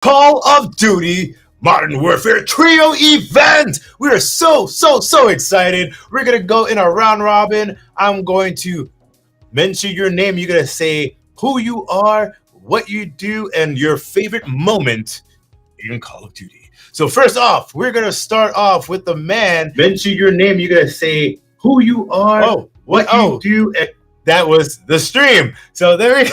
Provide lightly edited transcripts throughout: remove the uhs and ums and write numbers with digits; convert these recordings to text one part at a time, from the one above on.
Call of Duty Modern Warfare Trio event. We are so excited. We're going to go in a round robin. I'm going to mention your name. You're going to say who you are, what you do, and your favorite moment in Call of Duty. So, first off, we're going to start off with the man. Mention your name. You're going to say who you are, what you do, and that was the stream. So there we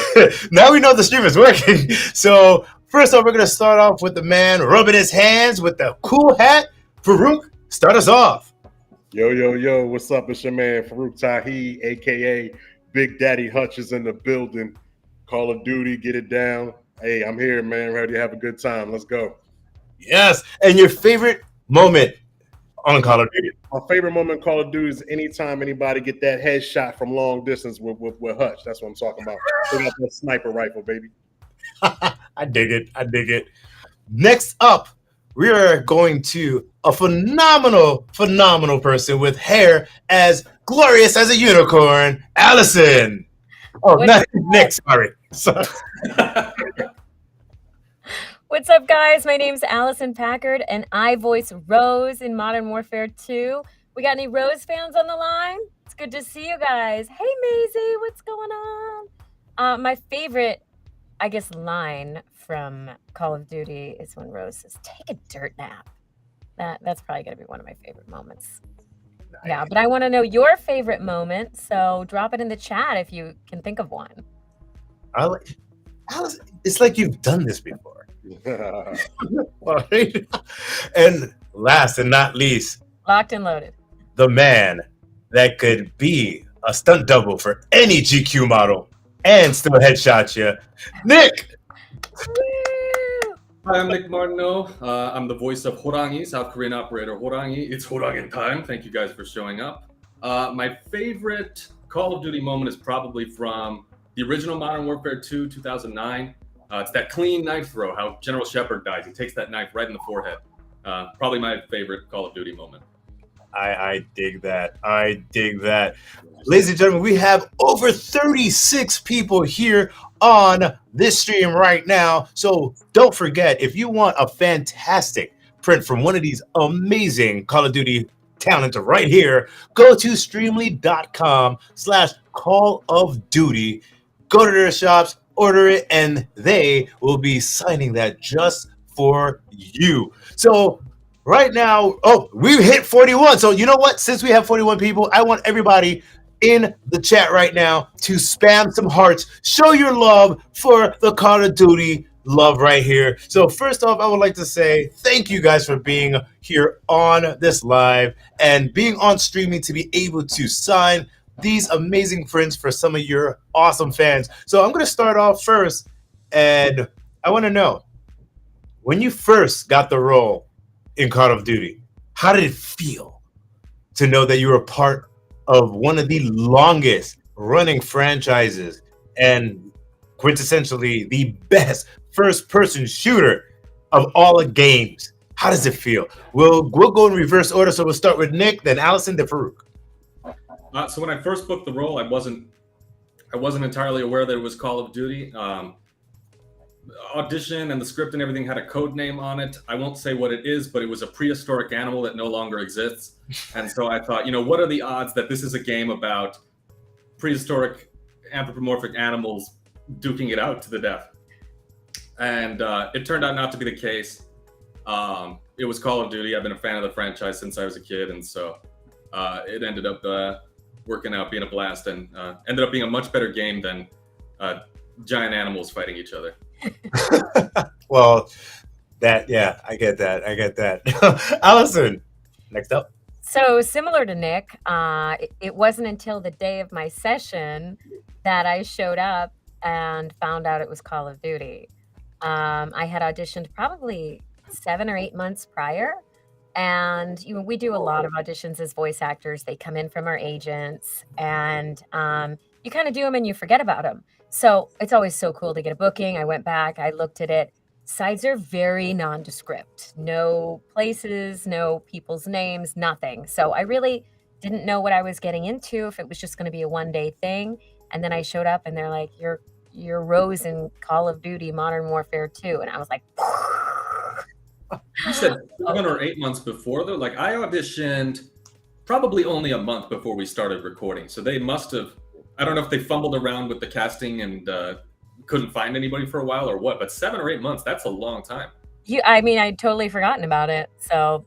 now we know the stream is working. So first off, we're gonna start off with the man rubbing his hands with the cool hat. Farouk, start us off. Yo, what's up? It's your man Farouk Tahi, aka Big Daddy Hutch is in the building. Call of Duty, get it down. Hey, I'm here, man. Ready to have a good time. Let's go. Yes, and your favorite moment on Call of Duty. My favorite moment in Call of Duty is anytime anybody get that headshot from long distance with Hutch. That's what I'm talking about. They got that sniper rifle, baby. I dig it. Next up, we are going to a phenomenal person with hair as glorious as a unicorn, Allison. Oh, not Nick, sorry. What's up, guys? My name's Allison Packard, and I voice Rose in Modern Warfare 2. We got any Rose fans on the line? It's good to see you guys. Hey, Maisie, what's going on? My favorite, I guess, line from Call of Duty is when Rose says, "Take a dirt nap." That's probably going to be one of my favorite moments. Nice. Yeah, but I want to know your favorite moment, so drop it in the chat if you can think of one. Allison, it's like you've done this before. And last and not least, locked and loaded, the man that could be a stunt double for any GQ model and still headshot you, Nick. Hi, I'm Nick Martineau. I'm the voice of Horangi, South Korean operator Horangi. It's Horangi time. Thank you guys for showing up. My favorite Call of Duty moment is probably from the original Modern Warfare 2, 2009. It's that clean knife throw, how General Shepard dies. He takes that knife right in the forehead. Probably my favorite Call of Duty moment. I dig that. Ladies and gentlemen, we have over 36 people here on this stream right now. So don't forget, if you want a fantastic print from one of these amazing Call of Duty talent right here, go to streamly.com/Call of Duty. Go to their shops, order it, and they will be signing that just for you. So right now, we hit 41. So you know what? Since we have 41 people, I want everybody in the chat right now to spam some hearts. Show your love for the Call of Duty love right here. So first off, I would like to say thank you guys for being here on this live and being on streaming to be able to sign these amazing prints for some of your awesome fans. So I'm going to start off first, and I want to know, when you first got the role in Call of Duty, how did it feel to know that you were part of one of the longest running franchises and quintessentially the best first-person shooter of all the games? How does it feel? We'll go in reverse order, so we'll start with Nick, then Allison, then Farouk. So when I first booked the role, I wasn't entirely aware that it was Call of Duty. Audition and the script and everything had a code name on it. I won't say what it is, but it was a prehistoric animal that no longer exists. And so I thought, what are the odds that this is a game about prehistoric anthropomorphic animals duking it out to the death? And it turned out not to be the case. It was Call of Duty. I've been a fan of the franchise since I was a kid, and so it ended up working out, being a blast, and ended up being a much better game than giant animals fighting each other. Well, I get that. Allison, next up. So similar to Nick, it wasn't until the day of my session that I showed up and found out it was Call of Duty. I had auditioned probably 7 or 8 months prior. And we do a lot of auditions as voice actors. They come in from our agents, and you kind of do them and you forget about them. So it's always so cool to get a booking. I went back, I looked at it. Sides are very nondescript. No places, no people's names, nothing. So I really didn't know what I was getting into, if it was just going to be a one-day thing. And then I showed up and they're like, you're Rose in Call of Duty Modern Warfare 2. And I was like, You said 7 or 8 months before, though. Like I auditioned probably only a month before we started recording, so they must have. I don't know if they fumbled around with the casting and couldn't find anybody for a while or what. But 7 or 8 months—that's a long time. I mean, I'd totally forgotten about it. So,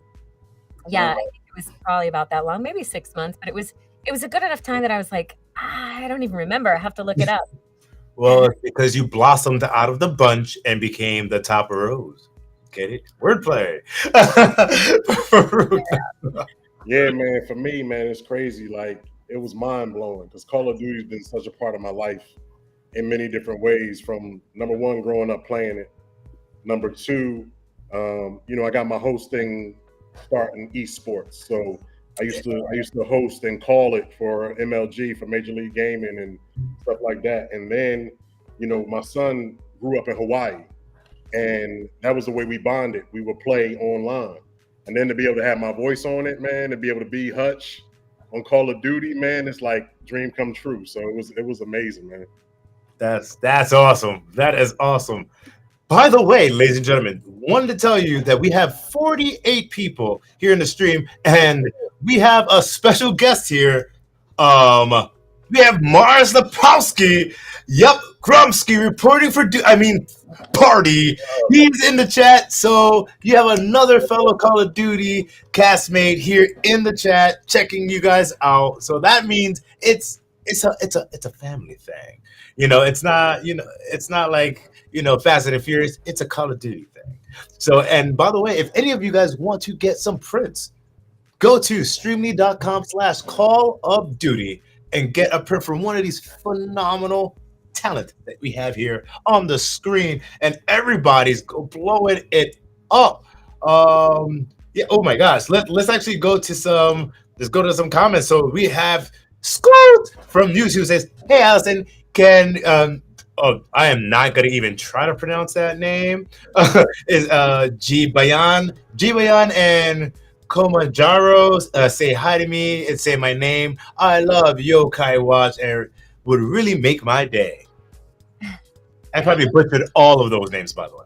yeah, I think it was probably about that long, maybe 6 months. But it was a good enough time that I was like, I don't even remember. I have to look it up. Well, it's because you blossomed out of the bunch and became the top of rose. Get it? Wordplay. Yeah, man. For me, man, it's crazy. Like it was mind blowing because Call of Duty's been such a part of my life in many different ways. From number one, growing up playing it. Number two, I got my hosting start in esports. So I used to host and call it for MLG, for Major League Gaming and stuff like that. And then, my son grew up in Hawaii, and that was the way we bonded. We would play online, and then to be able to have my voice on it, man, to be able to be Hutch on Call of Duty, man, it's like dream come true. So it was amazing, man. That's awesome. That is awesome. By the way, ladies and gentlemen, wanted to tell you that we have 48 people here in the stream, and we have a special guest here. We have Mars Lepowski. Yep, Grumsky reporting for Party. He's in the chat, so you have another fellow Call of Duty castmate here in the chat checking you guys out. So that means it's a family thing. It's not like Fast and Furious. It's a Call of Duty thing. So, and by the way, if any of you guys want to get some prints, go to streamly.com/Call of Duty and get a print from one of these phenomenal talent that we have here on the screen, and everybody's blowing it up. Yeah. Oh my gosh. Let's actually go to some comments. So we have Scoot from YouTube says, "Hey Allison, can I am not gonna even try to pronounce that name. Is G Bayan and Komajaro say hi to me and say my name. I love Yokai Watch and would really make my day." I probably butchered all of those names, by the way.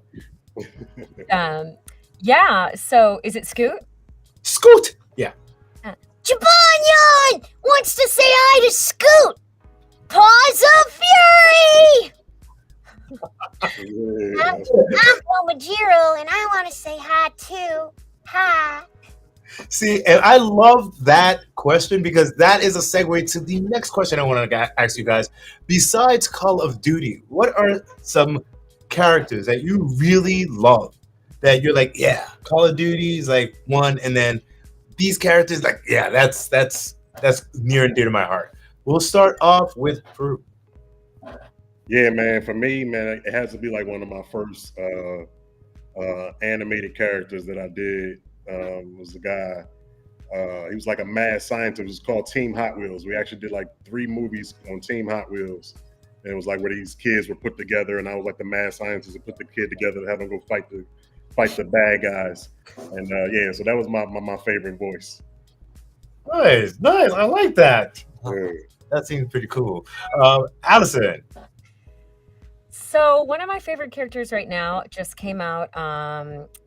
Yeah. So is it Scoot? Scoot. Yeah. Jibanyan wants to say hi to Scoot. Paws of Fury. I'm Komajiro, and I want to say hi too. Hi. See, and I love that question because that is a segue to the next question I want to ask you guys. Besides Call of Duty, what are some characters that you really love that you're like, yeah, Call of Duty is like one, and then these characters, like, yeah, that's near and dear to my heart. We'll start off with Farouk. Yeah, man. For me, man, it has to be like one of my first animated characters that I did. Was the guy. He was like a mad scientist. It was called Team Hot Wheels. We actually did like 3 movies on Team Hot Wheels, and it was like where these kids were put together, and I was like the mad scientist that put the kid together to have them go fight the bad guys. And yeah, so that was my favorite voice. Nice. I like that. Yeah. That seems pretty cool. Allison. So one of my favorite characters right now just came out.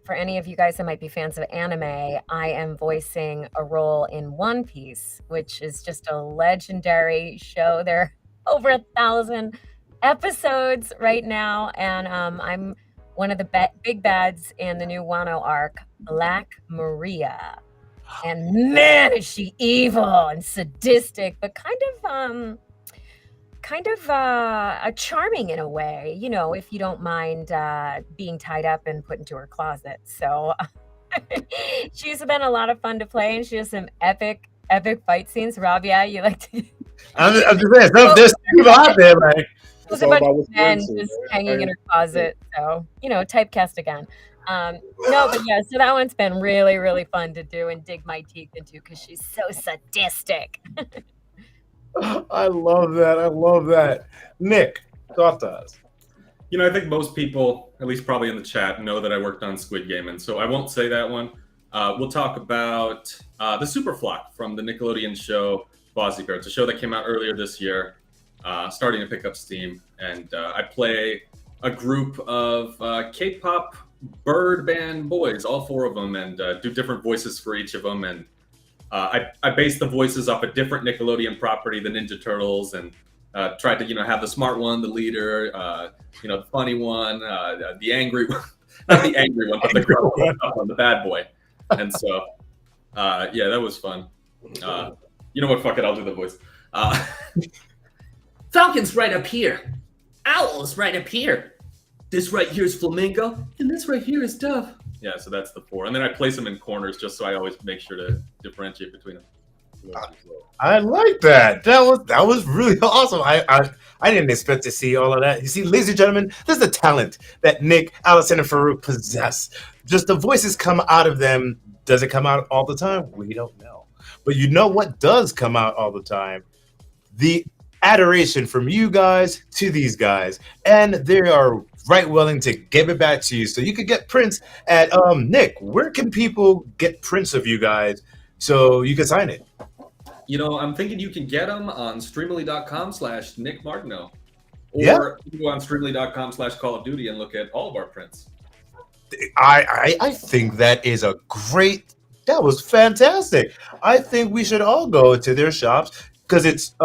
For any of you guys that might be fans of anime, I am voicing a role in One Piece, which is just a legendary show. There are over 1,000 episodes right now, and I'm one of the big bads in the new Wano arc, Black Maria. And man, is she evil and sadistic, but kind of charming in a way, if you don't mind being tied up and put into her closet. So she's been a lot of fun to play, and she has some epic fight scenes. Rabia, you like to? I'm just saying, there's people out there like. There's a bunch of men just hanging in her closet. So typecast again. No, but yeah, so that one's been really, really fun to do and dig my teeth into because she's so sadistic. I love that. Nick, talk to us. I think most people, at least probably in the chat, know that I worked on Squid Game, and so I won't say that one. We'll talk about the Super Flock from the Nickelodeon show Bozziger. It's a show that came out earlier this year, starting to pick up steam, and I play a group of K-pop Bird Band Boys, all 4 of them, and do different voices for each of them. And I based the voices off a different Nickelodeon property, the Ninja Turtles, and tried to have the smart one, the leader, the funny one, the angry one, not the angry one, but the grumpy one, the bad boy. And so, yeah, that was fun. You know what? Fuck it, I'll do the voice. Falcon's right up here. Owl's right up here. This right here is Flamingo, and this right here is Dove. Yeah, so that's the 4, and then I place them in corners just so I always make sure to differentiate between them. I like that. That was really awesome. I didn't expect to see all of that. You see, ladies and gentlemen, there's the talent that Nick, Allison, and Farouk possess. Just the voices come out of them. Does it come out all the time? We don't know. But you know what does come out all the time? The adoration from you guys to these guys, and they are right willing to give it back to you. So you could get prints at Nick. Where can people get prints of you guys so you can sign it? I'm thinking you can get them on Streamily.com/Nick Martineau, or Yeah. you can go on Streamily.com/Call of Duty and look at all of our prints. I think that was fantastic. I think we should all go to their shops because it's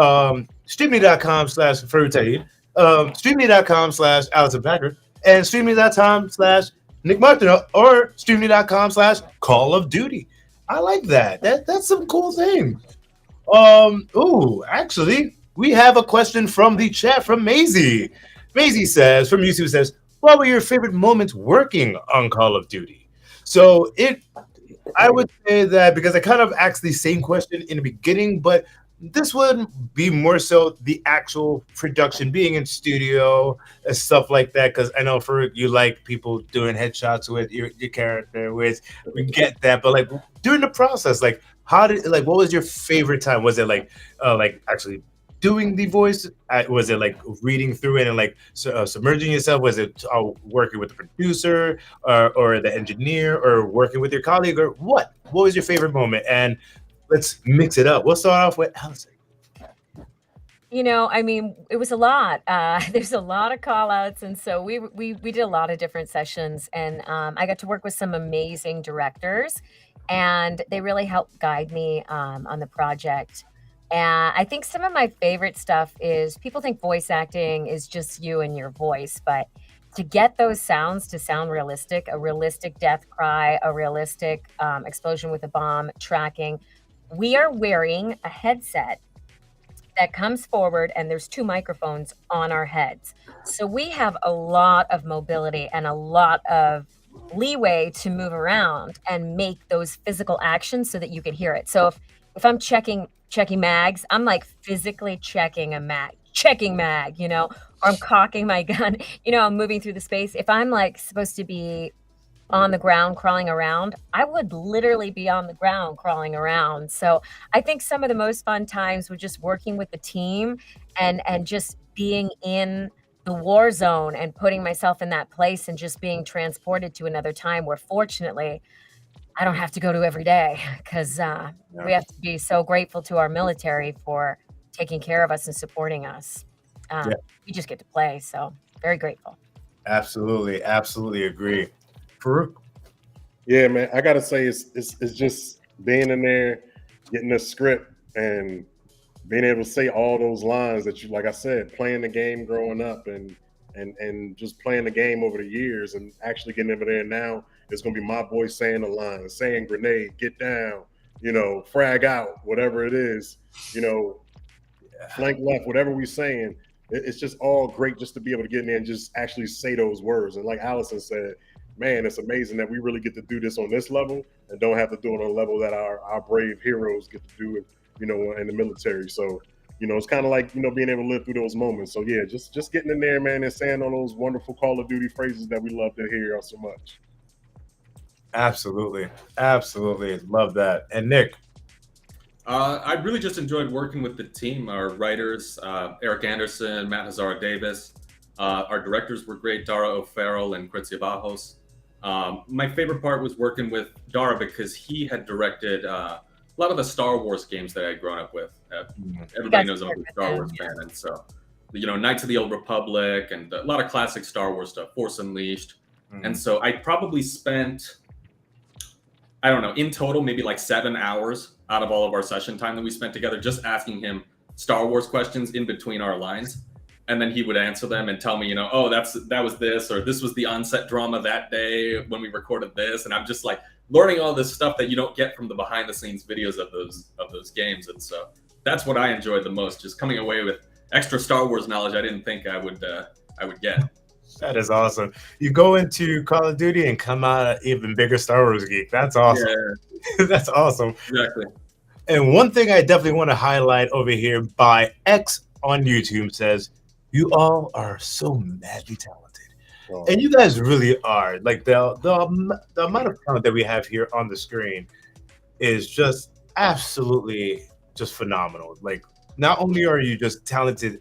Streamly.com/Farouk, Streamly.com/Allison Packard, and Streamly.com/Nick Martineau, or Streamly.com/Call of Duty. I like that. That's some cool thing. Actually, we have a question from the chat from Maisie. Maisie says, from YouTube says, what were your favorite moments working on Call of Duty? So I would say that because I kind of asked the same question in the beginning, but this would be more so the actual production, being in studio and stuff like that. Because I know Farouk, you like people doing headshots with your character. We get that, but like during the process, like what was your favorite time? Was it like actually doing the voice? Was it like reading through it and like submerging yourself? Was it working with the producer or the engineer or working with your colleague, or what? What was your favorite moment? And let's mix it up. We'll start off with Allison. It was a lot. There's a lot of call outs. And so we did a lot of different sessions, and I got to work with some amazing directors, and they really helped guide me on the project. And I think some of my favorite stuff is, people think voice acting is just you and your voice, but to get those sounds to sound realistic, a realistic death cry, a realistic explosion with a bomb, tracking, we are wearing a headset that comes forward, and there's 2 microphones on our heads. So we have a lot of mobility and a lot of leeway to move around and make those physical actions so that you can hear it. So if I'm checking mags, I'm like physically checking mag, or I'm cocking my gun, I'm moving through the space. If I'm like supposed to be on the ground crawling around, I would literally be on the ground crawling around. So I think some of the most fun times were just working with the team and just being in the war zone and putting myself in that place and just being transported to another time where fortunately I don't have to go to every day, because we have to be so grateful to our military for taking care of us and supporting us. We just get to play, so very grateful. Absolutely agree. Farouk? Yeah, man, I gotta say it's just being in there, getting the script, and being able to say all those lines that you, like I said, playing the game growing up and just playing the game over the years, and actually getting over there now. It's gonna be my voice saying the line, saying grenade, get down, frag out, whatever it is, flank left, whatever we saying. It's just all great just to be able to get in there and just actually say those words. And like Allison said, man, it's amazing that we really get to do this on this level and don't have to do it on a level that our brave heroes get to do it, in the military. So, it's kind of like, being able to live through those moments. So yeah, just getting in there, man, and saying all those wonderful Call of Duty phrases that we love to hear so much. Absolutely. Love that. And Nick? I really just enjoyed working with the team, our writers, Eric Anderson, Matt Hazara Davis. Our directors were great, Dara O'Farrell and Kritsia Bajos. My favorite part was working with Dara because he had directed a lot of the Star Wars games that I had grown up with. Everybody knows I'm a big Star Wars fan. And so, Knights of the Old Republic and a lot of classic Star Wars stuff, Force Unleashed. And so I probably spent, I don't know, in total, maybe like 7 hours out of all of our session time that we spent together just asking him Star Wars questions in between our lines. And then he would answer them and tell me, you know, oh, that was this, or this was the on-set drama that day when we recorded this. And I'm just like learning all this stuff that you don't get from the behind-the-scenes videos of those games. And so that's what I enjoyed the most, just coming away with extra Star Wars knowledge I didn't think I would get. That is awesome. You go into Call of Duty and come out an even bigger Star Wars geek. That's awesome. Yeah. That's awesome. Exactly. And one thing I definitely want to highlight over here by X on YouTube says, you all are so madly talented. Oh. And you guys really are. Like the amount of talent that we have here on the screen is just absolutely just phenomenal. Like not only are you just talented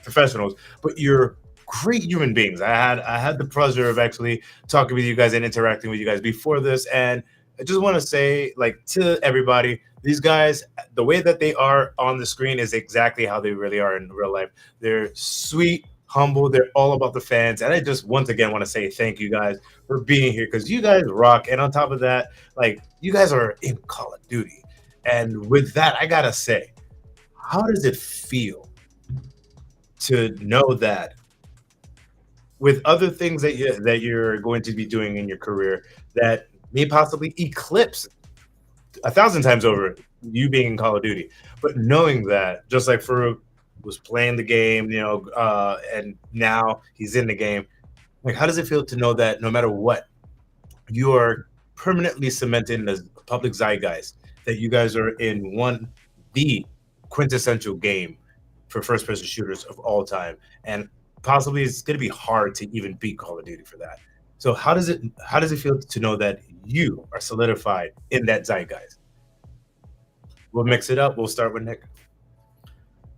professionals, but you're great human beings. I had the pleasure of actually talking with you guys and interacting with you guys before this, and I just want to say, like, to everybody, these guys, the way that they are on the screen is exactly how they really are in real life. They're sweet, humble, they're all about the fans, and I just once again want to say thank you guys for being here, because you guys rock. And on top of that, like, you guys are in Call of Duty, and with that, I gotta say, how does it feel to know that with other things that you're going to be doing in your career that may possibly eclipse 1,000 times over you being in Call of Duty, but knowing that, just like Farouk was playing the game, you know, and now he's in the game, like, how does it feel to know that no matter what, you are permanently cemented in the public zeitgeist, that you guys are in the quintessential game for first-person shooters of all time, and possibly it's going to be hard to even beat Call of Duty for that. So how does it feel to know that you are solidified in that zeitgeist? We'll mix it up. We'll start with Nick.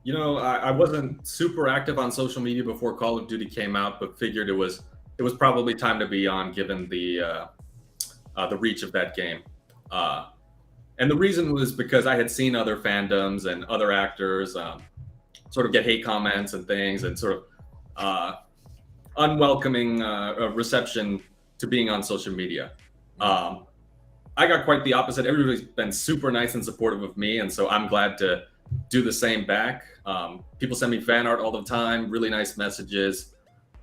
You know, I wasn't super active on social media before Call of Duty came out, but figured it was probably time to be on, given the reach of that game. And the reason was because I had seen other fandoms and other actors sort of get hate comments and things, and sort of unwelcoming reception to being on social media. I got quite the opposite. Everybody's been super nice and supportive of me, and so I'm glad to do the same back. People send me fan art all the time, really nice messages.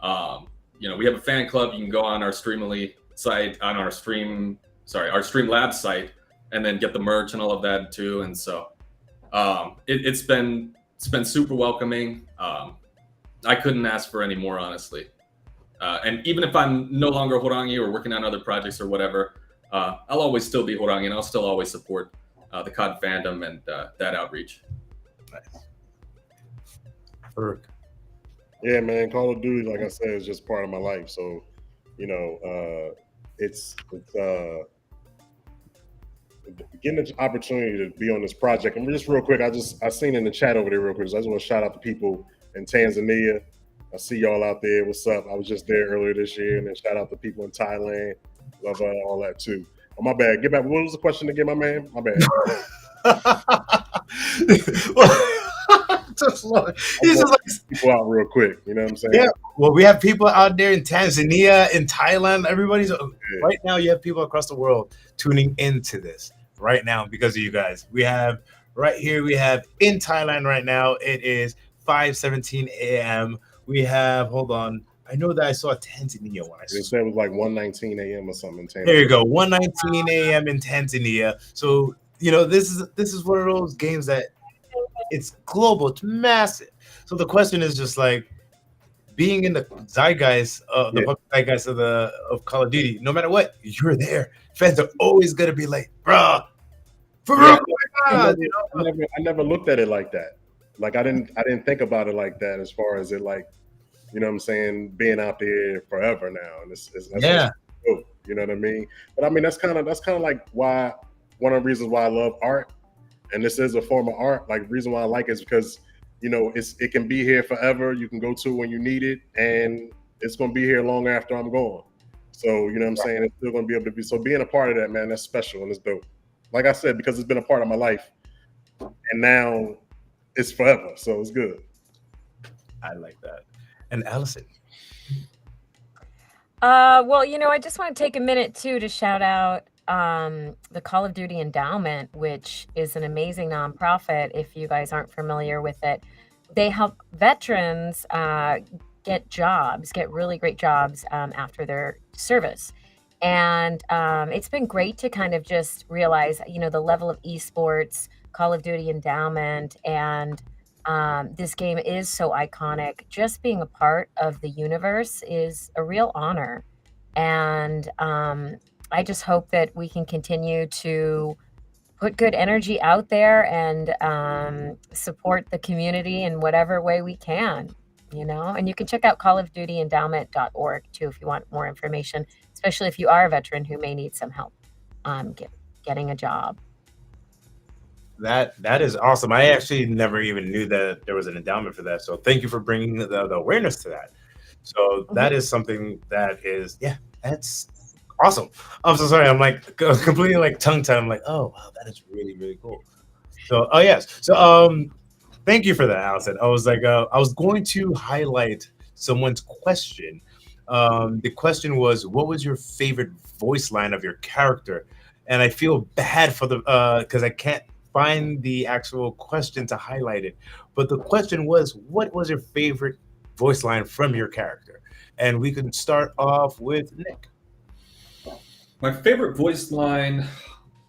You know, we have a fan club. You can go on our Streamily site, on our Streamlabs site, and then get the merch and all of that too. And so it's been super welcoming. I couldn't ask for any more, honestly. And even if I'm no longer Horangi or working on other projects or whatever, I'll always still be Horangi, and I'll still always support the COD fandom and that outreach. Nice. Yeah, man, Call of Duty, like I said, is just part of my life. So, you know, it's getting the opportunity to be on this project. And just real quick, I seen in the chat over there real quick, so I just want to shout out the people in Tanzania. I see y'all out there. What's up? I was just there earlier this year. And then shout out to people in Thailand. Love all that too. Oh, my bad. Get back. What was the question again, my man? My bad. He's just like people out real quick. You know what I'm saying? Yeah. Well, we have people out there in Tanzania, in Thailand. Everybody's right now. You have people across the world tuning into this right now because of you guys. We have right here. We have in Thailand right now. It is 5:17 a.m. We have. Hold on. I know that I saw Tanzania when I saw. They said it was like 1:19 a.m. or something in Tanzania. There you go, 1:19 a.m. in Tanzania. So, you know, this is one of those games that it's global, it's massive. So the question is just like being in the zeitgeist, the zeitgeist of Call of Duty. No matter what, you're there. Fans are always gonna be like, bruh, for real. I never looked at it like that. Like I didn't think about it like that. As far as it, like, you know what I'm saying, being out there forever now, and that's dope, you know what I mean. But I mean that's kind of like why one of the reasons why I love art, and this is a form of art. Like the reason why I like it is because, you know, it can be here forever. You can go to it when you need it, and it's gonna be here long after I'm gone. So you know what I'm saying, it's still gonna be able to be. So being a part of that, man, that's special and it's dope. Like I said, because it's been a part of my life, and now it's forever. So it's good. I like that. And Allison. Well, I just want to take a minute too to shout out the Call of Duty Endowment, which is an amazing nonprofit. If you guys aren't familiar with it, they help veterans get really great jobs after their service. And it's been great to kind of just realize, the level of esports, Call of Duty Endowment, and this game is so iconic. Just being a part of the universe is a real honor. And I just hope that we can continue to put good energy out there and support the community in whatever way we can. And you can check out callofdutyendowment.org too if you want more information, especially if you are a veteran who may need some help getting a job. That is awesome. I actually never even knew that there was an endowment for that. So thank you for bringing the awareness to that. So that is something that is, that's awesome. I'm so sorry. I'm like completely like tongue tied. I'm like, oh wow, that is really, really cool. So yes. So thank you for that, Allison. I was like, I was going to highlight someone's question. The question was, what was your favorite voice line of your character? And I feel bad for the because I can't find the actual question to highlight it. But the question was, what was your favorite voice line from your character? And we can start off with Nick. My favorite voice line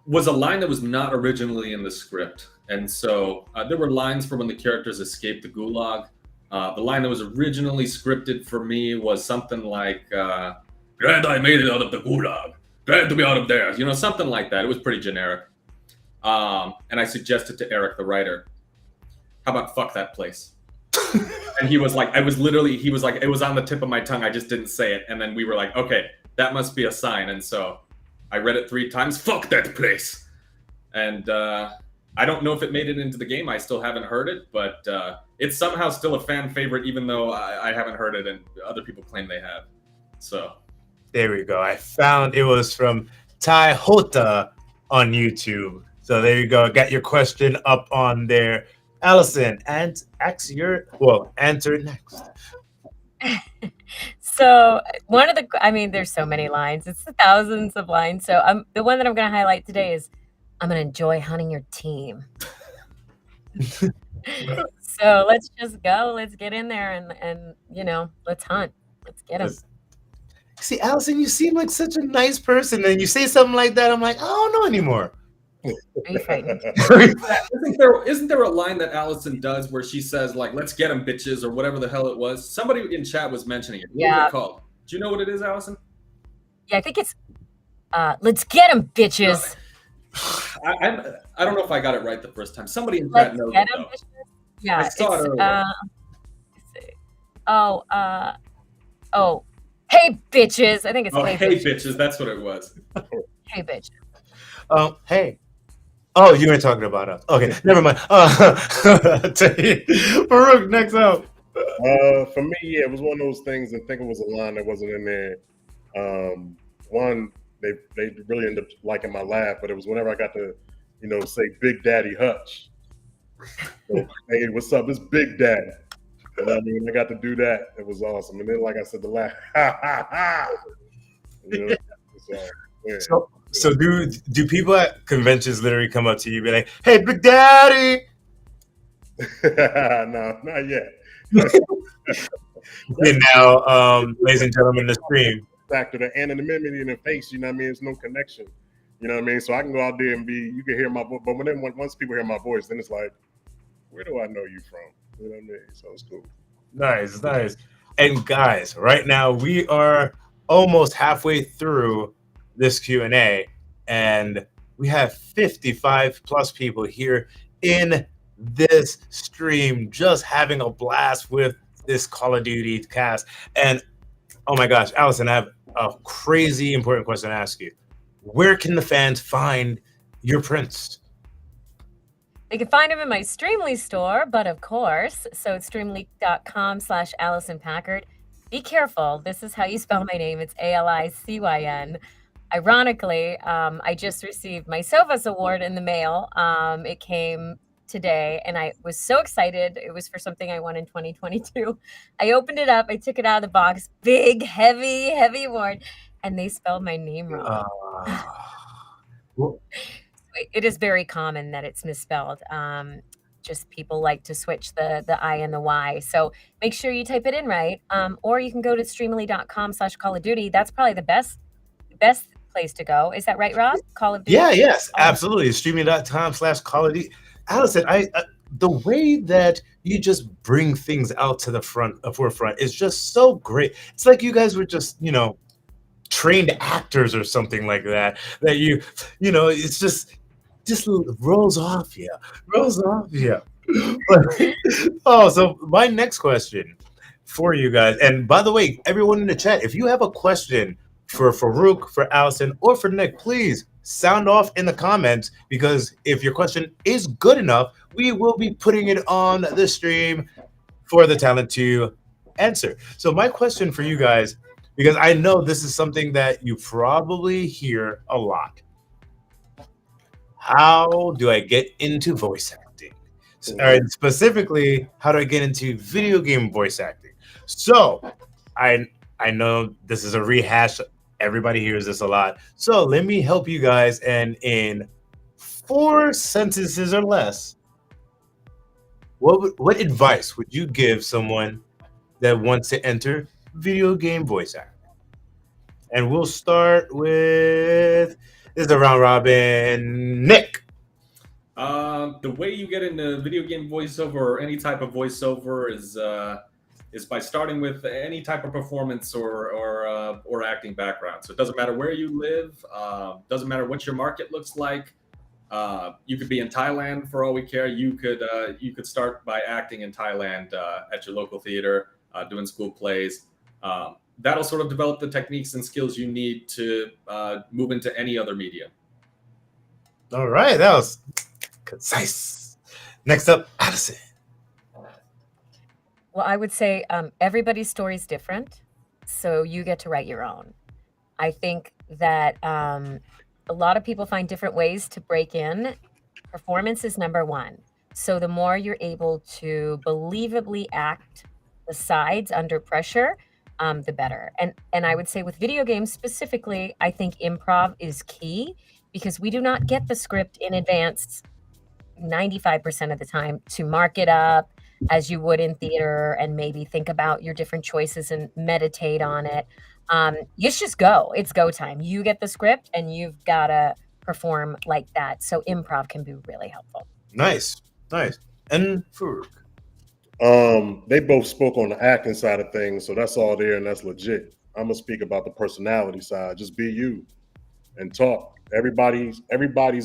was a line that was not originally in the script. And so there were lines from when the characters escaped the gulag. The line that was originally scripted for me was something like, glad I made it out of the gulag. Glad to be out of there. Something like that. It was pretty generic. And I suggested to Eric, the writer, how about fuck that place? And he was like, it was on the tip of my tongue. I just didn't say it. And then we were like, okay, that must be a sign. And so I read it 3 times. Fuck that place. And I don't know if it made it into the game. I still haven't heard it, but it's somehow still a fan favorite, even though I haven't heard it and other people claim they have. So there we go. I found it was from Tai Hota on YouTube. So there you go. Got your question up on there. Allison, and answer it next. So there's so many lines. It's thousands of lines. So the one that I'm going to highlight today is, I'm going to enjoy hunting your team. So let's just go. Let's get in there and let's hunt. Let's get them. See, Allison, you seem like such a nice person. And you say something like that, I'm like, I don't know anymore. Are you frightened? Isn't there a line that Allison does where she says, like, let's get them, bitches, or whatever the hell it was? Somebody in chat was mentioning it. What was it called? Do you know what it is, Allison? Yeah, I think it's let's get them, bitches. I don't know if I got it right the first time. Somebody in chat knows it, though. Yeah, I saw it earlier. Hey, bitches. I think it's hey, bitches. That's what it was. Hey, bitch. Hey. Oh, you ain't talking about us. Okay, never mind. Farouk, next up. For me, it was one of those things. I think it was a line that wasn't in there. One, they really ended up liking my laugh, but it was whenever I got to, say Big Daddy Hutch. So, hey, what's up? It's Big Daddy. And I got to do that. It was awesome. And then, like I said, the laugh. So do people at conventions literally come up to you and be like, hey, Big Daddy? No, not yet. And now, ladies and gentlemen, the stream. Factor the anonymity in the face, There's no connection. So I can go out there and you can hear my voice. But once people hear my voice, then it's like, where do I know you from? So it's cool. Nice. And guys, right now we are almost halfway through this Q&A, and we have 55 plus people here in this stream just having a blast with this Call of Duty cast. And oh my gosh, Allison, I have a crazy important question to ask you. Where can the fans find your prints? They can find them in my Streamly store, but of course, so it's streamly.com/Allison Packard. Be careful. This is how you spell my name. It's ALICYN. Ironically, I just received my Sophos Award in the mail. It came today, and I was so excited. It was for something I won in 2022. I opened it up, I took it out of the box, big, heavy award, and they spelled my name wrong. Well, It is very common that it's misspelled. Just people like to switch the I and the Y. So make sure you type it in right. Or you can go to streamily.com/Call of Duty. That's probably the best place to go. Is that right, Rob? Call of Duty? yeah, yes, absolutely. Streaming.com/Call of Duty. Allison, the way that you just bring things out to the forefront is just so great. It's like you guys were just, trained actors or something like that. That it's just rolls off you. Oh, so my next question for you guys, and by the way, everyone in the chat, if you have a question for Farouk, for Allison, or for Nick, please sound off in the comments, because if your question is good enough, we will be putting it on the stream for the talent to answer. So my question for you guys, because I know this is something that you probably hear a lot. How do I get into voice acting? Or specifically, how do I get into video game voice acting? So I know this is a rehash. Everybody hears this a lot. So let me help you guys. And in 4 sentences or less, what advice would you give someone that wants to enter video game voice acting? And we'll start with, this is a round robin. Nick. The way you get into video game voiceover or any type of voiceover is by starting with any type of performance or acting background. So it doesn't matter where you live, doesn't matter what your market looks like. You could be in Thailand for all we care. You could start by acting in Thailand at your local theater, doing school plays. That'll sort of develop the techniques and skills you need to move into any other medium. All right, that was concise. Next up, Allison. Well, I would say everybody's story is different, so you get to write your own. I think that a lot of people find different ways to break in. Performance is number one. So the more you're able to believably act the sides under pressure, the better. And I would say with video games specifically, I think improv is key, because we do not get the script in advance 95% of the time to mark it up as you would in theater and maybe think about your different choices and meditate on it. You just go. It's go time. You get the script and you've got to perform like that. So improv can be really helpful. Nice. And Farouk. They both spoke on the acting side of things, so that's all there and that's legit. I'm gonna speak about the personality side. Just be you and talk. Everybody's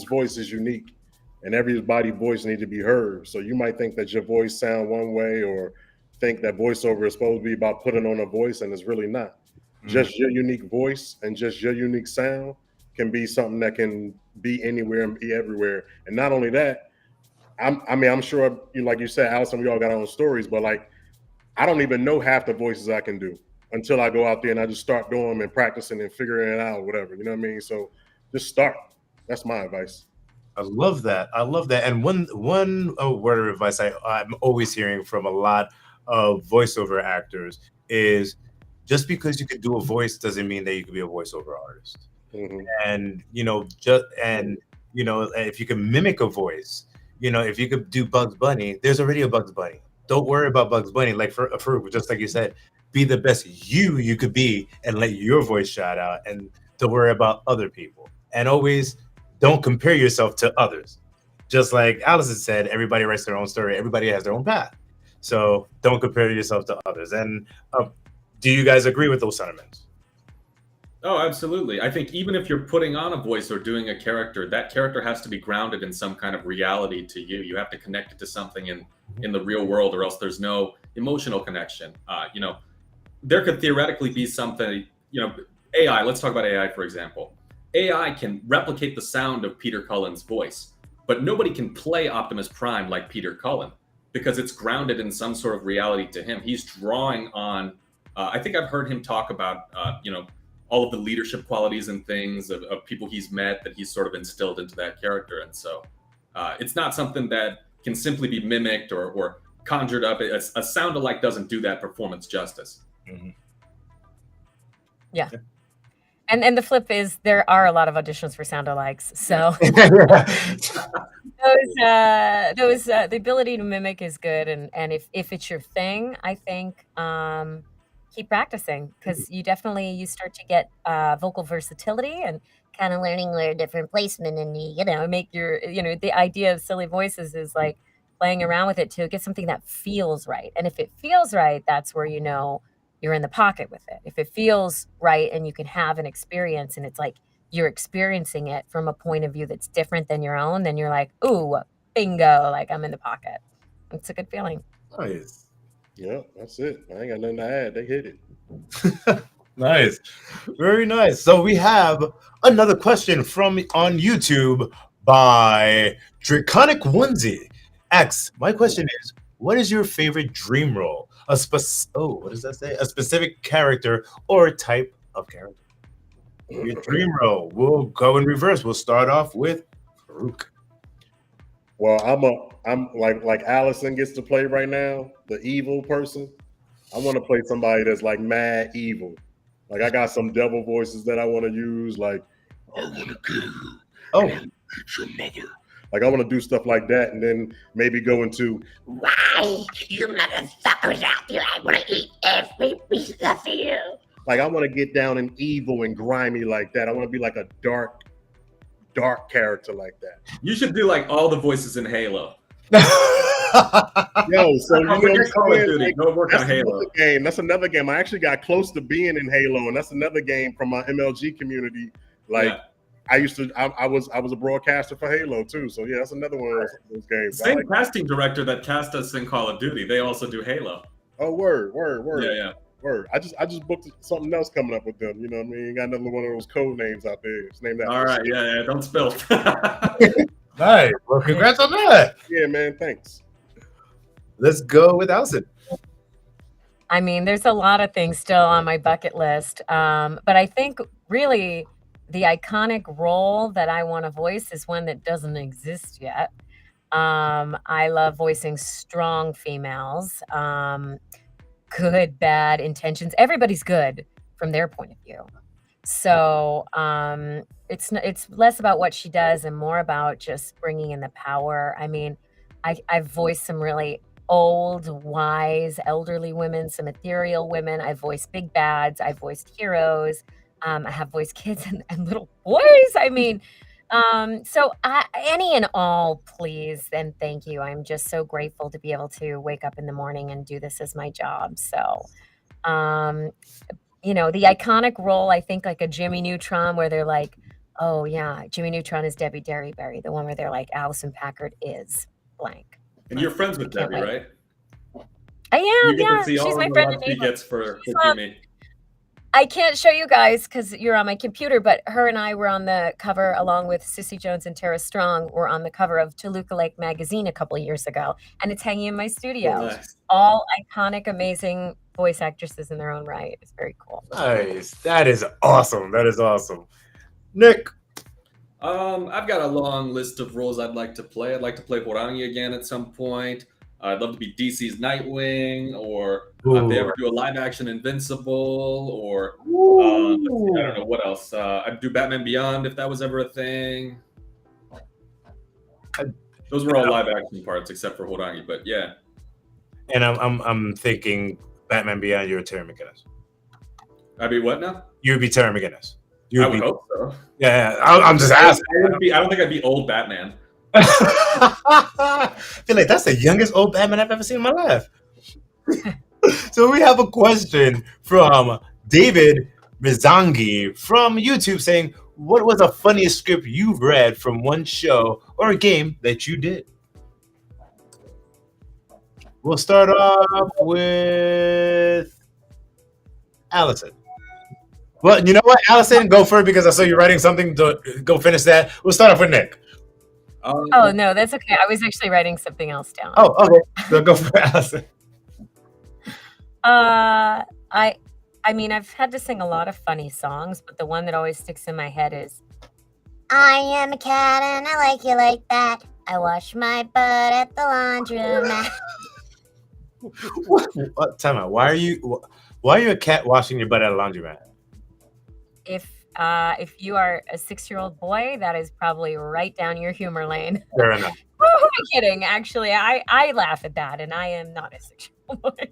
voice is unique, and everybody's voice needs to be heard. So you might think that your voice sound one way, or think that voiceover is supposed to be about putting on a voice, and it's really not. Just your unique voice and just your unique sound can be something that can be anywhere and be everywhere. And not only that, I'm sure, like you said, Allison, we all got our own stories, but like, I don't even know half the voices I can do until I go out there and I just start doing them and practicing and figuring it out, whatever. You know what I mean? So just start. That's my advice. I love that. And one word of advice I'm always hearing from a lot of voiceover actors is, just because you could do a voice doesn't mean that you could be a voiceover artist. Mm-hmm. And if you can mimic a voice, if you could do Bugs Bunny, there's already a Bugs Bunny. Don't worry about Bugs Bunny. Like for just like you said, be the best you could be and let your voice shout out, and don't worry about other people. And always don't compare yourself to others. Just like Allison said, everybody writes their own story. Everybody has their own path. So don't compare yourself to others. And do you guys agree with those sentiments? Oh, absolutely. I think even if you're putting on a voice or doing a character, that character has to be grounded in some kind of reality to you. You have to connect it to something in the real world, or else there's no emotional connection. There could theoretically be something, AI, let's talk about AI, for example. AI can replicate the sound of Peter Cullen's voice, but nobody can play Optimus Prime like Peter Cullen, because it's grounded in some sort of reality to him. He's drawing on, I think I've heard him talk about, all of the leadership qualities and things of people he's met that he's sort of instilled into that character. And so it's not something that can simply be mimicked or conjured up. A sound-alike doesn't do that performance justice. Mhm. Yeah. And the flip is there are a lot of auditions for sound-alikes. So the ability to mimic is good. And if it's your thing, I think keep practicing, because you start to get vocal versatility and kind of learning where different placement and make your, the idea of silly voices is like playing around with it to get something that feels right. And if it feels right, that's where you're in the pocket with it. If it feels right and you can have an experience and it's like you're experiencing it from a point of view that's different than your own, then you're like, ooh, bingo, like I'm in the pocket. It's a good feeling. Nice. Yeah, that's it. I ain't got nothing to add. They hit it. Nice. Very nice. So we have another question from on YouTube by Draconic Onesie. X, my question is, what is your favorite dream role? What does that say? A specific character or type of character? Your dream role. We'll go in reverse. We'll start off with Farouk. Well, I'm like Allison gets to play right now, the evil person. I want to play somebody that's like mad evil. Like I got some devil voices that I want to use. Like I want to kill you. Oh, It's your mother. Like I want to do stuff like that, and then maybe go into Why, you motherfuckers out there, I want to eat every piece of you. like I want to get down and evil and grimy like that. I want to be like a dark character like that. You should do like all the voices in Halo. Yo, so you know what I'm Call of saying? Duty. Like, Go work on that's Halo. another game. That's another game. I actually got close to being in Halo, and that's another game from my MLG community. Like Yeah. I used to, I was a broadcaster for Halo too. So yeah, that's another one of those games. I Same like- casting director that cast us in Call of Duty. They also do Halo. oh, word. Yeah. Word. I just booked something else coming up with them. You know what I mean? Got another one of those code names out there. It's named that. All right. Yeah. Don't spill. nice. Well, congrats on that. Yeah, man. Thanks. Let's go with Allison. I mean, there's a lot of things still on my bucket list. But I think really the iconic role that I want to voice is one that doesn't exist yet. I love voicing strong females. Good, bad intentions. Everybody's good from their point of view. So it's less about what she does and more about just bringing in the power. I mean, I've voiced some really old, wise, elderly women, some ethereal women. I voiced big bads. I voiced heroes. I have voiced kids and little boys. I mean, so any and all, please and thank you. I'm just so grateful to be able to wake up in the morning and do this as my job. So, the iconic role, I think like a Jimmy Neutron, where they're like, oh yeah, Jimmy Neutron is Debbie Derryberry, the one where they're like, Allison Packard is blank. And you're friends with Can't Debbie, wait. right? I You am, get yeah. to see She's all my the friend love and she neighbor. gets for She's, Jimmy. I can't show you guys because you're on my computer, but her and I were on the cover along with Sissy Jones and Tara Strong. Were on the cover of Toluca Lake magazine a couple years ago, and it's hanging in my studio. Nice. All iconic, amazing voice actresses in their own right. It's very cool. Nice. That is awesome. That is awesome. Nick. I've got a long list of roles I'd like to play. I'd like to play Horangi again at some point. I'd love to be DC's Nightwing, or if they ever do a live action Invincible, or let's see, I don't know what else. I'd do Batman Beyond if that was ever a thing. Those were all live action parts except for Horangi, but yeah. And I'm thinking Batman Beyond, you're Terry McGinnis. I'd be what now? You'd be Terry McGinnis. I would hope so. Yeah, I'm just asking. I don't think I'd be old Batman. I feel like that's the youngest old Batman I've ever seen in my life. So we have a question from David Mizangi from YouTube saying, what was the funniest script you've read from one show or a game that you did? We'll start off with Allison. Well, you know what, Allison, go first because I saw you writing something. Go finish that. We'll start off with Nick. Oh no, that's okay. I was actually writing something else down. Oh, okay. So go for Allison. I mean, I've had to sing a lot of funny songs, but the one that always sticks in my head is I am a cat and I like you like that. I wash my butt at the laundromat. What? Time out. Why are you a cat washing your butt at a laundromat? If you are a 6-year-old boy, that is probably right down your humor lane. Fair enough. Who am I kidding? Actually, I laugh at that, and I am not a 6-year-old boy.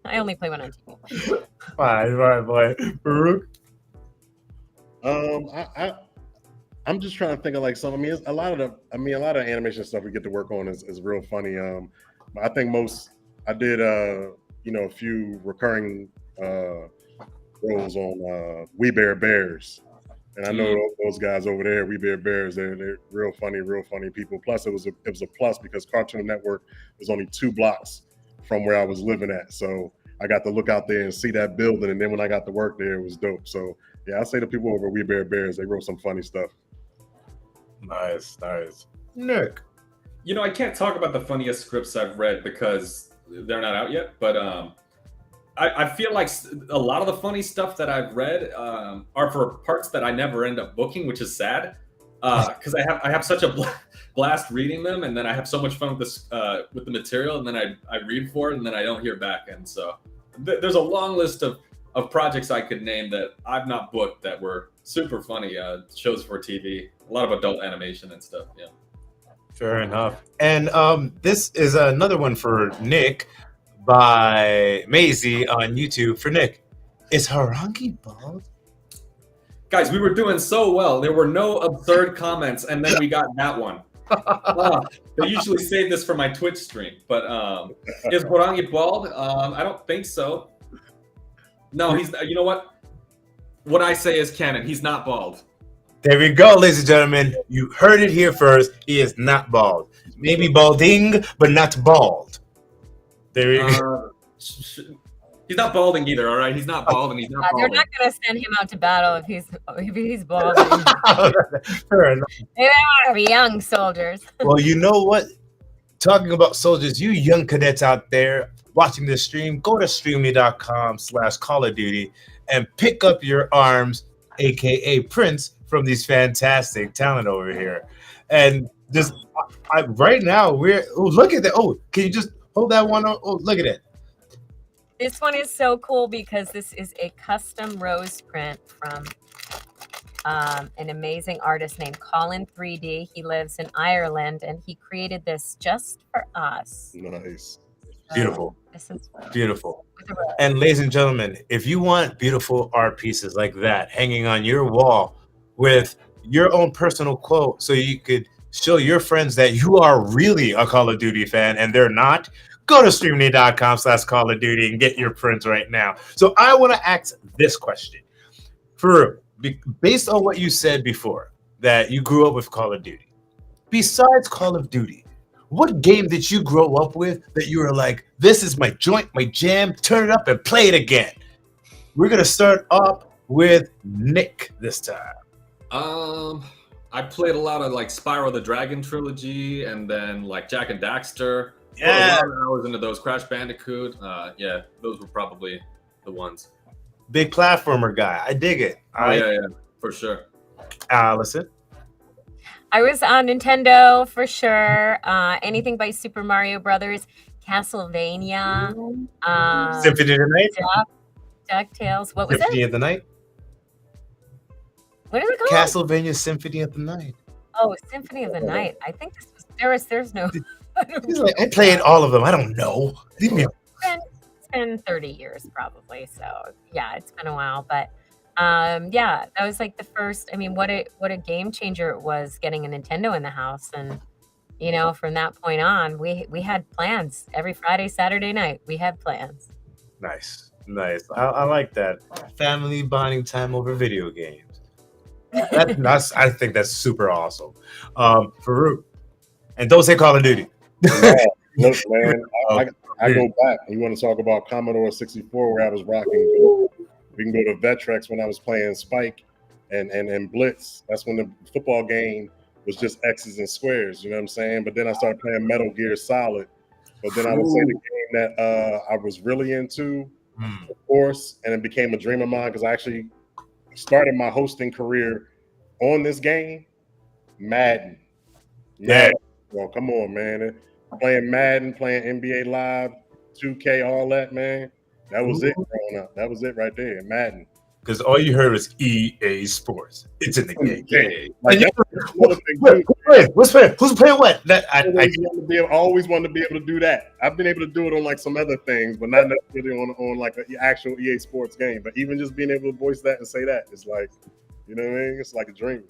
I only play one on TV. Fine, boy. Farouk? I'm just trying to think of like some. I mean, a lot of animation stuff we get to work on is real funny. I think I did a few recurring roles on We Bear Bears, and I know those guys over there, We Bear Bears, they're real funny people. Plus, it was a plus because Cartoon Network was only 2 blocks from where I was living at, so I got to look out there and see that building. And then when I got to work there, it was dope. So yeah, I say the people over We Bear Bears, they wrote some funny stuff. Nice. Nick. You know, I can't talk about the funniest scripts I've read because they're not out yet, but I feel like a lot of the funny stuff that I've read are for parts that I never end up booking, which is sad because I have such a blast reading them, and then I have so much fun with this with the material, and then I read for it, and then I don't hear back, and so there's a long list of projects I could name that I've not booked that were super funny shows for TV, a lot of adult animation and stuff. Yeah. Fair enough. And this is another one for Nick by Maisie on YouTube. For Nick, is Harangi bald? Guys, we were doing so well. There were no absurd comments, and then we got that one. They usually save this for my Twitch stream, but is Harangi bald? I don't think so. No, he's. You know what? What I say is canon. He's not bald. There we go, ladies and gentlemen. You heard it here first. He is not bald. Maybe balding, but not bald. There you go. He's not balding either. All right, he's not bald, and he's not They're balding. not going to send him out to battle if he's balding. Fair enough. They want to be young soldiers. Well, you know what? Talking about soldiers, you young cadets out there watching this stream, go to streamly.com/Call of Duty and pick up your arms, aka Prince, from these fantastic talent over here. And just right now, look at that. Oh, can you just hold that one? Oh, look at it. This one is so cool because this is a custom rose print from an amazing artist named Colin 3D. He lives in Ireland, and he created this just for us. Nice. Beautiful. This is Beautiful. And ladies and gentlemen, if you want beautiful art pieces like that hanging on your wall with your own personal quote so you could show your friends that you are really a Call of Duty fan and they're not, go to streamly.com/Call of Duty and get your prints right now. So I want to ask this question. Farouk, based on what you said before, that you grew up with Call of Duty, besides Call of Duty, what game did you grow up with that you were like, this is my joint, my jam, turn it up and play it again? We're going to start up with Nick this time. I played a lot of like Spyro the Dragon trilogy, and then like Jak and Daxter. Yeah. I was into those. Crash Bandicoot. Yeah, those were probably the ones. Big platformer guy. I dig it. Yeah, for sure. Allison. I was on Nintendo for sure. Anything by Super Mario Brothers, Castlevania, Symphony of the Night. DuckTales. What was Symphony it? of the Night. What is it called? Castlevania Symphony of the Night. Oh, Symphony of the Night. I think this was there's no. He's like, I played all of them. I don't know. Leave me alone. It's been 30 years probably. So yeah, it's been a while, but yeah, that was like the first. I mean, what a game changer it was getting a Nintendo in the house, and you know, from that point on, we had plans every Friday, Saturday night. We had plans. Nice. I like that. Family bonding time over video games. I think that's super awesome. Farouk, and don't say Call of Duty. Look, man, I go back. You want to talk about Commodore 64 where I was rocking? We can go to Vectrex when I was playing Spike and Blitz. That's when the football game was just X's and squares. You know what I'm saying? But then I started playing Metal Gear Solid. But then I would say the game that I was really into, of course, and it became a dream of mine because I actually started my hosting career on this game, Madden. Yeah. basketball. Come on, man. Playing Madden, playing NBA Live, 2K, all that, man. That was it growing up. That was it right there, Madden. Because all you heard was EA Sports. It's in the game. Like, And that's another thing, too. Who's playing what? I always wanted to be able to do that. I've been able to do it on like some other things, but not necessarily on like an actual EA Sports game. But even just being able to voice that and say that, it's like, you know what I mean? It's like a dream.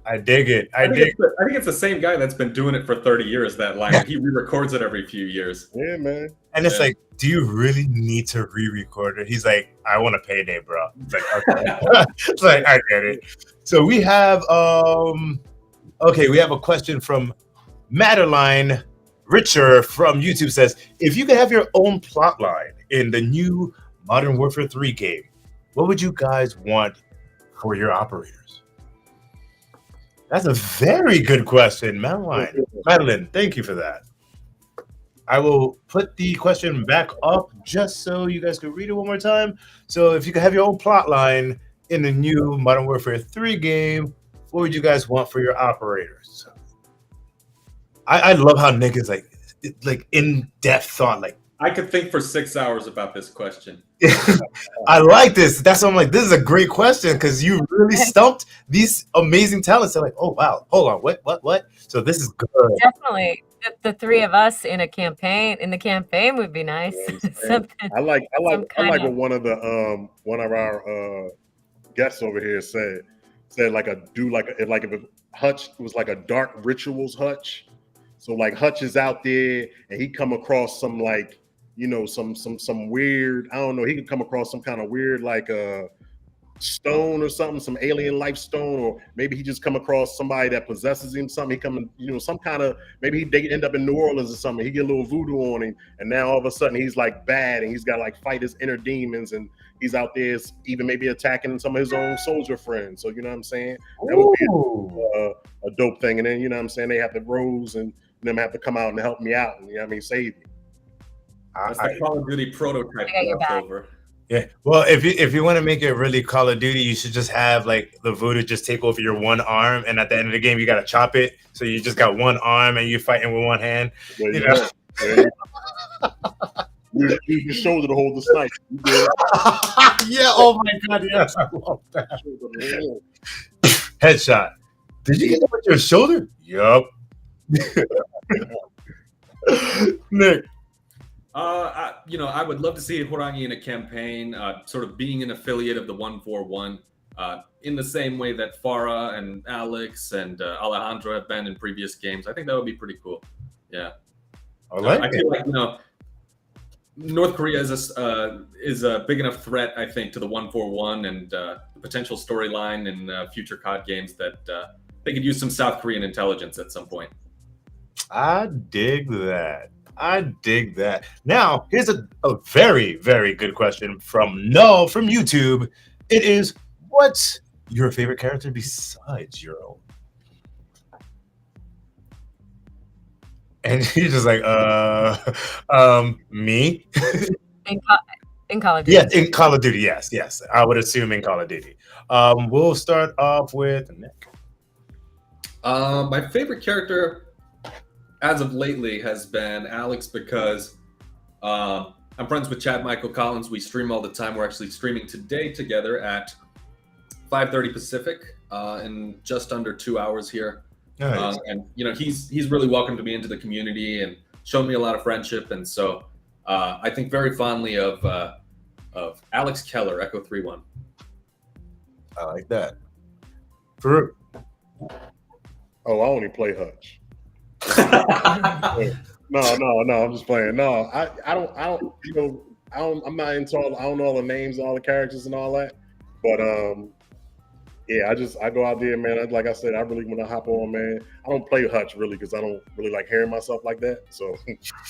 I dig it. I think it's the same guy that's been doing it for 30 years, that line. He re-records it every few years. Yeah, man. And it's like, do you really need to re-record it? He's like, I want a payday, bro. It's like, okay. It's like, I get it. So we have we have a question from Madeline Richer from YouTube says, if you could have your own plot line in the new Modern Warfare 3 game, what would you guys want for your operators? That's a very good question, Madeline. Madeline, thank you for that. I will put the question back up just so you guys can read it one more time. So if you could have your own plot line in the new Modern Warfare 3 game, what would you guys want for your operators? I love how Nick is like in-depth thought. Like, I could think for 6 hours about this question. I like this. That's why I'm like, this is a great question because you really stumped these amazing talents. They're like, oh wow, hold on, what? So this is good. Definitely. The three of us in the campaign would be nice. I like what one of our guests over here said if Hutch was like a dark rituals Hutch. So like Hutch is out there and he come across some like, you know, some weird, I don't know, he could come across some kind of weird like stone or something, some alien life stone, or maybe he just come across somebody that possesses him, something. He come, you know, some kind of, maybe they end up in New Orleans or something. He get a little voodoo on him, and now all of a sudden he's like bad, and he's got to like fight his inner demons, and he's out there even maybe attacking some of his own soldier friends. So you know what I'm saying? That would be a dope thing. And then you know what I'm saying, they have the Rose and them have to come out and help me out, and you know what I mean, save me. That's the Call of Duty prototype. Over. Yeah, well, if you want to make it really Call of Duty, you should just have like the voodoo just take over your one arm, and at the end of the game, you got to chop it. So you just got one arm, and you're fighting with one hand. You know? Use your shoulder to hold the snipe. Yeah. Oh my God. Yes, I love that. Headshot. Did you get that with your shoulder? Yup. Nick. I would love to see Horangi in a campaign, sort of being an affiliate of the 141, in the same way that Farah and Alex and Alejandro have been in previous games. I think that would be pretty cool. Yeah, I feel like North Korea is a big enough threat, I think, to the 141 and the potential storyline in future COD games that they could use some South Korean intelligence at some point. I dig that. Now, here's a very, very good question from Null from YouTube. It is, what's your favorite character besides your own? And he's just like, me? In Call of Duty. Yes, in Call of Duty, yes. I would assume in Call of Duty. We'll start off with Nick. My favorite character as of lately has been Alex because I'm friends with Chad Michael Collins. We stream all the time. We're actually streaming today together at 5:30 Pacific in just under 2 hours here. Nice. And he's really welcomed me into the community and shown me a lot of friendship. And so I think very fondly of Alex Keller, Echo 3-1. I like that. Farouk. Oh, I only play Hutch. No, I'm just playing. No, I don't, I'm not into I don't know all the names, all the characters and all that. But yeah, I go out there, man. Like I said, I really want to hop on, man. I don't play Hutch really because I don't really like hearing myself like that. So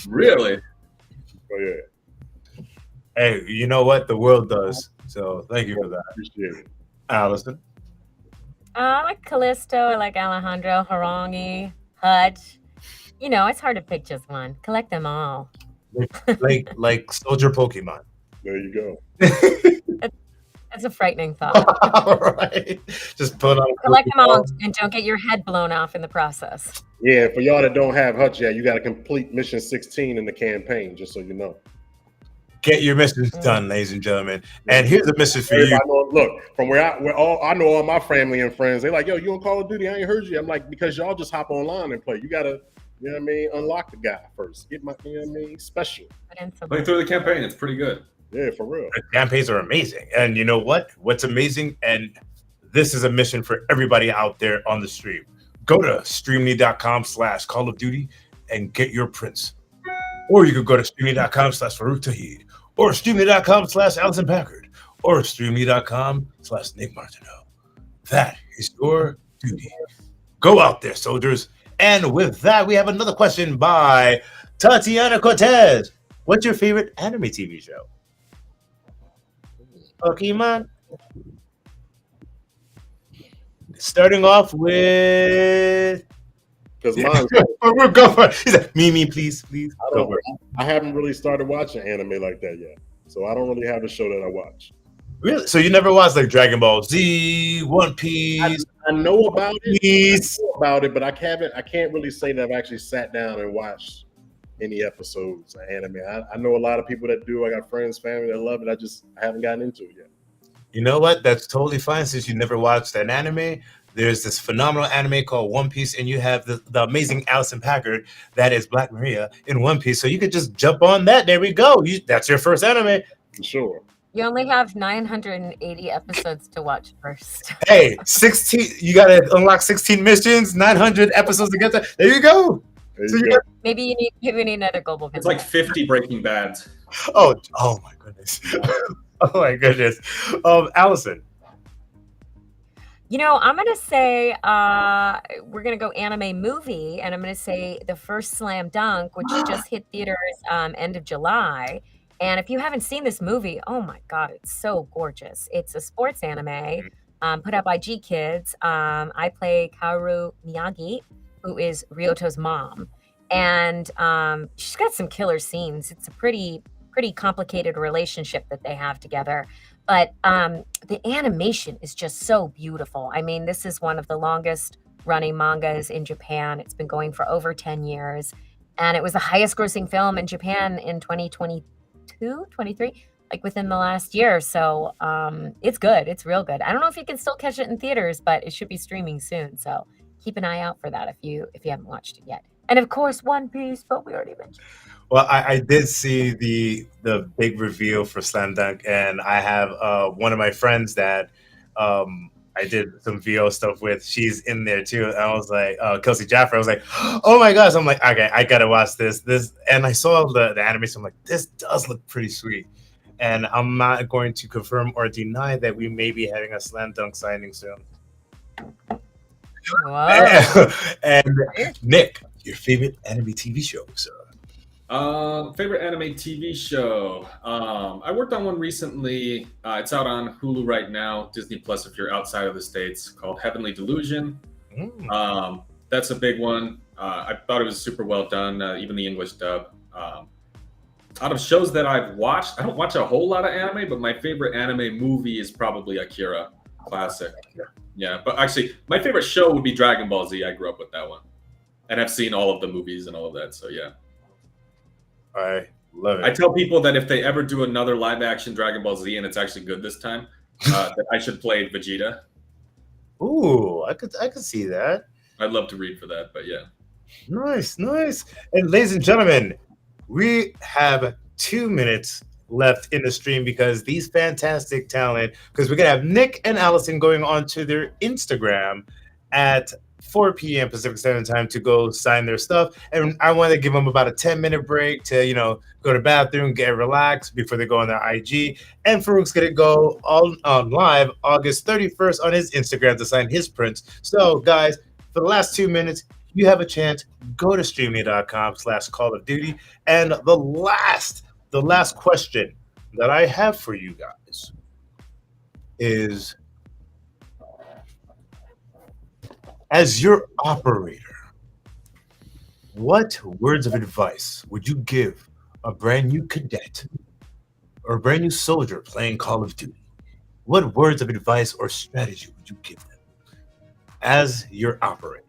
really? Oh yeah. Hey, you know what? The world does. So thank you for that. Appreciate it. Allison. I like Callisto. I like Alejandro, Horangi, Hutch. It's hard to pick just one. Collect them all. Like soldier Pokemon. There you go. That's a frightening thought. All right. Just put on. Collect them all and don't get your head blown off in the process. Yeah, for y'all that don't have Hutch yet, you got to complete mission 16 in the campaign, just so you know. Get your missions done, ladies and gentlemen. And here's a message for you. Everybody know, look, from where I know all my family and friends, they like, yo, you on Call of Duty? I ain't heard you. I'm like, because y'all just hop online and play. You gotta, you know what I mean, unlock the guy first. Get my, you know what I mean, special. Play through the campaign. It's pretty good. Yeah, for real. The campaigns are amazing. And you know what? What's amazing? And this is a mission for everybody out there on the stream. Go to streamly.com/Call of Duty and get your prints. Or you could go to streamly.com/Farouk Tahid, or streamly.com/Allison Packard, or streamly.com/Nick Martineau. That is your duty. Go out there, soldiers. And with that, we have another question by Tatiana Cortez. What's your favorite anime TV show? Pokemon. Starting off with. Because mine, We'll go for it. He's like, me, please. Go for it. I haven't really started watching anime like that yet, so I don't really have a show that I watch. Really? So you never watched like Dragon Ball Z, One Piece? I know about it. Piece. I know about it, but I can't really say that I've actually sat down and watched any episodes of anime. I know a lot of people that do. I got friends, family that love it. I haven't gotten into it yet. You know what? That's totally fine since you never watched an anime. There's this phenomenal anime called One Piece, and you have the amazing Allison Packard that is Black Maria in One Piece. So you could just jump on that. There we go. That's your first anime. For sure. You only have 980 episodes to watch first. Hey, 16. You got to unlock 16 missions, 900 episodes to get there. There you go. There So you you go. got, Maybe we need another global It's like 50 Breaking Bads. oh my goodness. Oh my goodness. Allison. You know, I'm going to say we're going to go anime movie, and I'm going to say the first Slam Dunk, which just hit theaters end of July. And if you haven't seen this movie, oh my God, it's so gorgeous. It's a sports anime put out by G Kids. I play Kaoru Miyagi, who is Ryoto's mom. And she's got some killer scenes. It's a pretty complicated relationship that they have together. But the animation is just so beautiful. I mean, this is one of the longest running mangas in Japan. It's been going for over 10 years. And it was the highest grossing film in Japan in 2022, 23, like within the last year. So it's good. It's real good. I don't know if you can still catch it in theaters, but it should be streaming soon. So keep an eye out for that if you haven't watched it yet. And of course, One Piece, but we already mentioned. Well, I did see the big reveal for Slam Dunk, and I have one of my friends that I did some VO stuff with. She's in there too. I was like, Kelsey Jaffer. I was like, oh my gosh! I'm like, okay, I gotta watch this. And I saw the animation. I'm like, this does look pretty sweet. And I'm not going to confirm or deny that we may be having a Slam Dunk signing soon. Whoa. And Nick, your favorite anime TV show, sir? Favorite anime TV show. I worked on one recently. It's out on Hulu right now, Disney Plus if you're outside of the States, called Heavenly Delusion. That's a big one. I thought it was super well done, even the English dub. Out of shows that I've watched, I don't watch a whole lot of anime, but my favorite anime movie is probably Akira. Classic. Yeah, but actually, my favorite show would be Dragon Ball Z. I grew up with that one. And I've seen all of the movies and all of that, so yeah. I love it. I tell people that if they ever do another live action Dragon Ball Z and it's actually good this time, that I should play Vegeta. Ooh, I could see that. I'd love to read for that, but yeah. Nice. And ladies and gentlemen, we have 2 minutes left in the stream because these fantastic talent, because we're gonna have Nick and Allison going on to their Instagram at 4 p.m. Pacific Standard Time to go sign their stuff. And I want to give them about a 10-minute break to, go to the bathroom, get relaxed before they go on their IG. And Farouk's going to go on live August 31st on his Instagram to sign his prints. So, guys, for the last 2 minutes, you have a chance. Go to streamly.com/Call of Duty. And the last question that I have for you guys is, as your operator, what words of advice would you give a brand new cadet or a brand new soldier playing Call of Duty? what words of advice or strategy would you give them as your operator?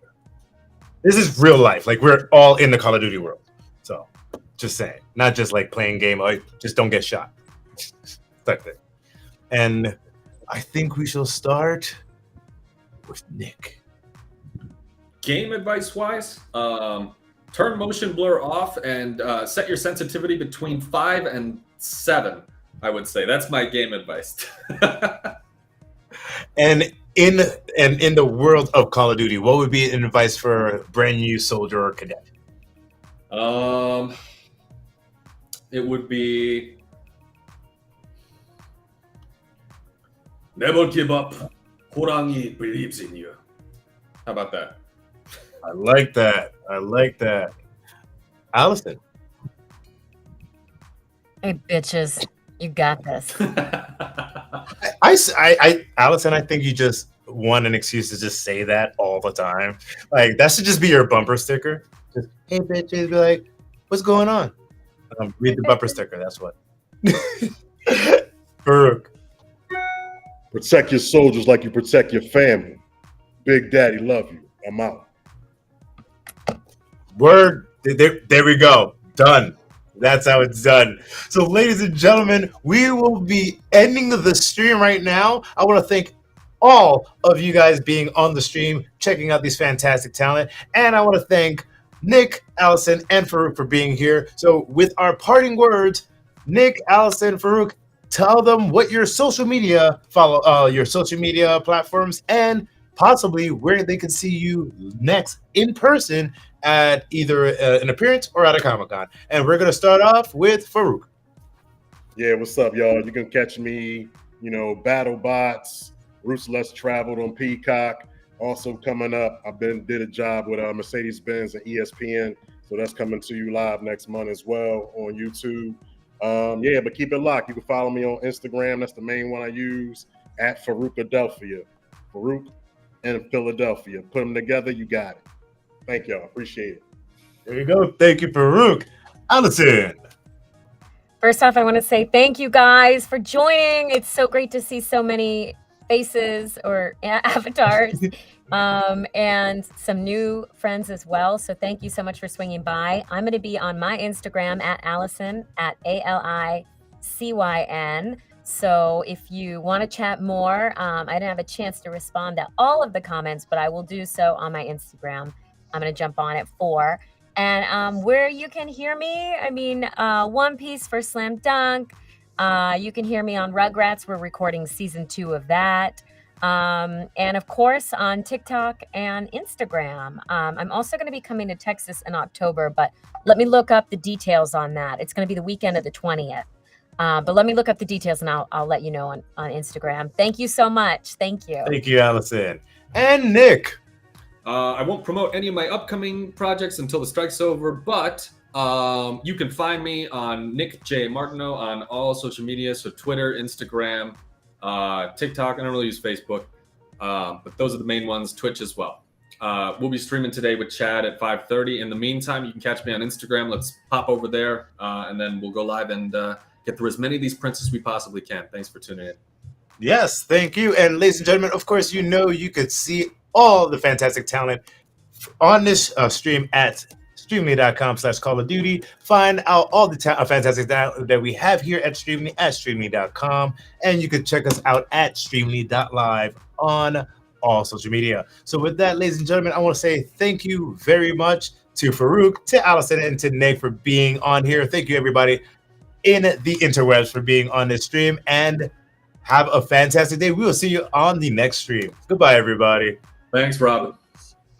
This is real life. Like, we're all in the Call of Duty world. So, just saying. Not just like playing game, like, just don't get shot. Type thing. And I think we shall start with Nick. Game advice wise, turn motion blur off and set your sensitivity between 5 and 7. I would say that's my game advice. And in the world of Call of Duty, what would be an advice for a brand new soldier or cadet? It would be never give up. Horangi believes in you. How about that? I like that. I like that. Allison. Hey, bitches, you got this. Allison, I think you just want an excuse to just say that all the time. Like, that should just be your bumper sticker. Just, hey, bitches, be like, what's going on? Read the bumper sticker. That's what. Farouk. Protect your soldiers like you protect your family. Big Daddy love you. I'm out. Word. There we go. Done. That's how it's done. So, ladies and gentlemen, we will be ending the stream right now. I want to thank all of you guys being on the stream, checking out these fantastic talent. And I want to thank Nick, Allison, and Farouk for being here. So, with our parting words, Nick, Allison, Farouk, tell them what your social media your social media platforms, and possibly where they can see you next in person at either an appearance or at a Comic-Con. And we're going to start off with Farouk. Yeah, what's up, y'all? You can catch me, Battle Bots, Roots Less Traveled on Peacock. Also coming up, did a job with Mercedes-Benz and ESPN. So that's coming to you live next month as well on YouTube. But keep it locked. You can follow me on Instagram. That's the main one I use, at Faroukadelphia. Farouk and Philadelphia. Put them together, you got it. Thank y'all. Appreciate it. There you go. Thank you, Farouk. Allison. First off, I want to say thank you guys for joining. It's so great to see so many faces or avatars and some new friends as well. So thank you so much for swinging by. I'm going to be on my Instagram at Allison, at ALICYN. So if you want to chat more, I didn't have a chance to respond to all of the comments, but I will do so on my Instagram. I'm going to jump on at 4. And where you can hear me, One Piece for Slam Dunk. You can hear me on Rugrats. We're recording season 2 of that. And of course on TikTok and Instagram. I'm also going to be coming to Texas in October, but let me look up the details on that. It's going to be the weekend of the 20th. But let me look up the details and I'll let you know on Instagram. Thank you so much. Thank you. Thank you, Allison. And Nick. I won't promote any of my upcoming projects until the strike's over, but you can find me on Nick J. Martineau on all social media, so Twitter, Instagram, TikTok. I don't really use Facebook, but those are the main ones. Twitch as well. We'll be streaming today with Chad at 5:30. In the meantime, you can catch me on Instagram. Let's pop over there, and then we'll go live and get through as many of these prints as we possibly can. Thanks for tuning in. Yes, thank you. And ladies and gentlemen, of course, you could see all the fantastic talent on this stream at streamly.com/Call of Duty. Find out all the fantastic talent that we have here at Streamly at streamly.com. And you can check us out at streamly.live on all social media. So with that, ladies and gentlemen, I want to say thank you very much to Farouk, to Allison, and to Nick for being on here. Thank you, everybody in the interwebs, for being on this stream. And have a fantastic day. We will see you on the next stream. Goodbye, everybody. Thanks, Robin.